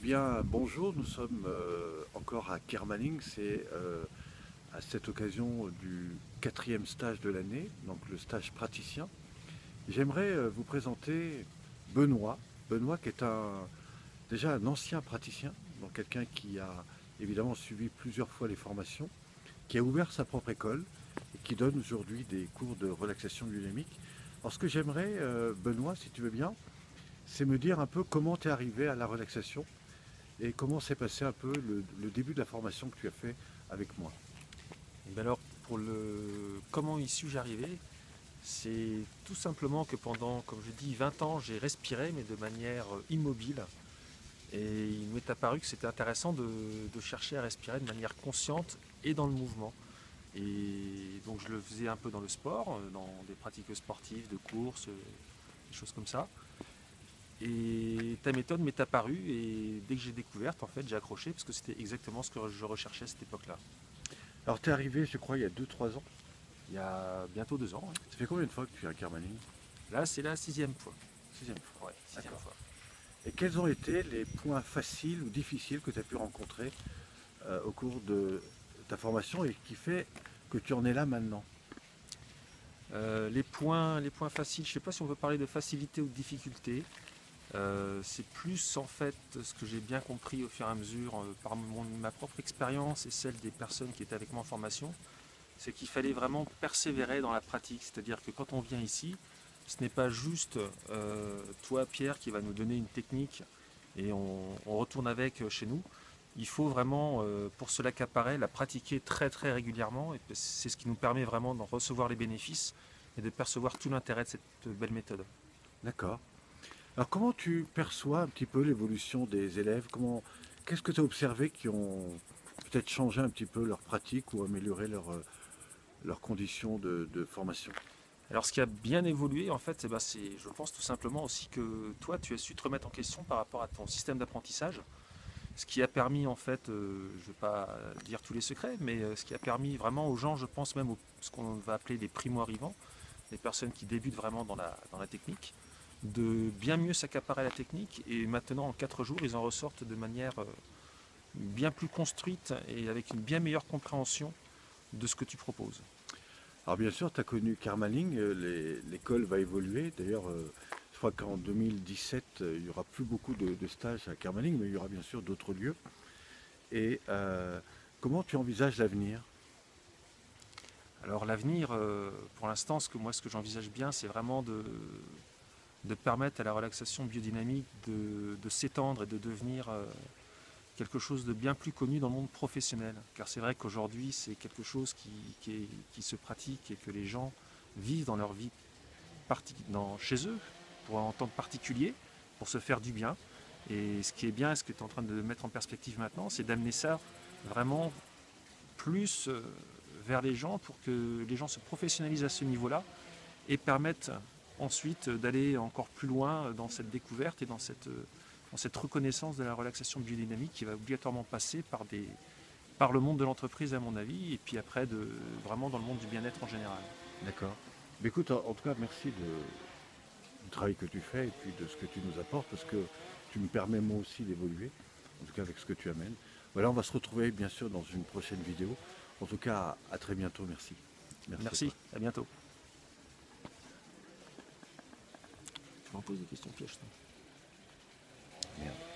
bien, bonjour, nous sommes encore à Kermaling, c'est à cette occasion du 4e stage de l'année, donc le stage praticien. J'aimerais vous présenter Benoît, Benoît qui est déjà un ancien praticien, donc quelqu'un qui a évidemment suivi plusieurs fois les formations, qui a ouvert sa propre école et qui donne aujourd'hui des cours de relaxation dynamique. Alors ce que j'aimerais, Benoît, si tu veux bien, c'est me dire un peu comment tu es arrivé à la relaxation et comment s'est passé un peu le début de la formation que tu as fait avec moi. Et bien alors, pour le comment y suis-je arrivé, c'est tout simplement que pendant, comme je dis, 20 ans, j'ai respiré, mais de manière immobile. Et il m'est apparu que c'était intéressant de chercher à respirer de manière consciente et dans le mouvement. Et donc je le faisais un peu dans le sport, dans des pratiques sportives, de course, des choses comme ça. Et ta méthode m'est apparue et dès que j'ai découverte, en fait, j'ai accroché parce que c'était exactement ce que je recherchais à cette époque-là. Alors tu es arrivé, je crois, il y a 2 3 ans. Il y a bientôt 2 ans, hein. Ça fait combien de fois que tu es à Kermaning? Là, c'est la sixième fois. 6e fois. Ouais, sixième D'accord. fois. Et quels ont été les points faciles ou difficiles que tu as pu rencontrer au cours de ta formation et qui fait que tu en es là maintenant? Les points faciles, je ne sais pas si on veut parler de facilité ou de difficulté. C'est plus en fait ce que j'ai bien compris au fur et à mesure par ma propre expérience et celle des personnes qui étaient avec moi en formation, c'est qu'il fallait vraiment persévérer dans la pratique. C'est-à-dire que quand on vient ici, ce n'est pas juste toi, Pierre, qui va nous donner une technique et on retourne avec chez nous. Il faut vraiment, pour se l'accaparer, la pratiquer très très régulièrement. Et c'est ce qui nous permet vraiment d'en recevoir les bénéfices et de percevoir tout l'intérêt de cette belle méthode. D'accord. Alors comment tu perçois un petit peu l'évolution des élèves? Qu'est-ce que tu as observé qui ont peut-être changé un petit peu leur pratique ou amélioré leurs conditions de formation? Alors ce qui a bien évolué, en fait, c'est, je pense tout simplement aussi que toi, tu as su te remettre en question par rapport à ton système d'apprentissage. Ce qui a permis, en fait, je ne vais pas dire tous les secrets, mais ce qui a permis vraiment aux gens, je pense même ce qu'on va appeler les primo-arrivants, les personnes qui débutent vraiment dans la technique, de bien mieux s'accaparer la technique. Et maintenant, en 4 jours, ils en ressortent de manière bien plus construite et avec une bien meilleure compréhension de ce que tu proposes. Alors bien sûr, tu as connu Kermaling, l'école va évoluer. D'ailleurs, je crois qu'en 2017, il n'y aura plus beaucoup de stages à Kermaling, mais il y aura bien sûr d'autres lieux. Et comment tu envisages l'avenir? Alors l'avenir, pour l'instant, ce que j'envisage bien, c'est vraiment de permettre à la relaxation biodynamique de s'étendre et de devenir quelque chose de bien plus connu dans le monde professionnel. Car c'est vrai qu'aujourd'hui, c'est quelque chose qui se pratique et que les gens vivent dans leur vie chez eux, en tant que particulier, pour se faire du bien. Et ce qui est bien, ce que tu es en train de mettre en perspective maintenant, c'est d'amener ça vraiment plus vers les gens pour que les gens se professionnalisent à ce niveau-là et permettent ensuite d'aller encore plus loin dans cette découverte et dans cette reconnaissance de la relaxation biodynamique qui va obligatoirement passer par le monde de l'entreprise à mon avis et puis après vraiment dans le monde du bien-être en général. D'accord. Mais écoute, en tout cas, merci du travail que tu fais et puis de ce que tu nous apportes, parce que tu me permets moi aussi d'évoluer, en tout cas avec ce que tu amènes. Voilà, on va se retrouver bien sûr dans une prochaine vidéo. En tout cas, à très bientôt, merci. Merci à Merci, toi. à bientôt. Tu m'en poses des questions pièges, toi. Merde.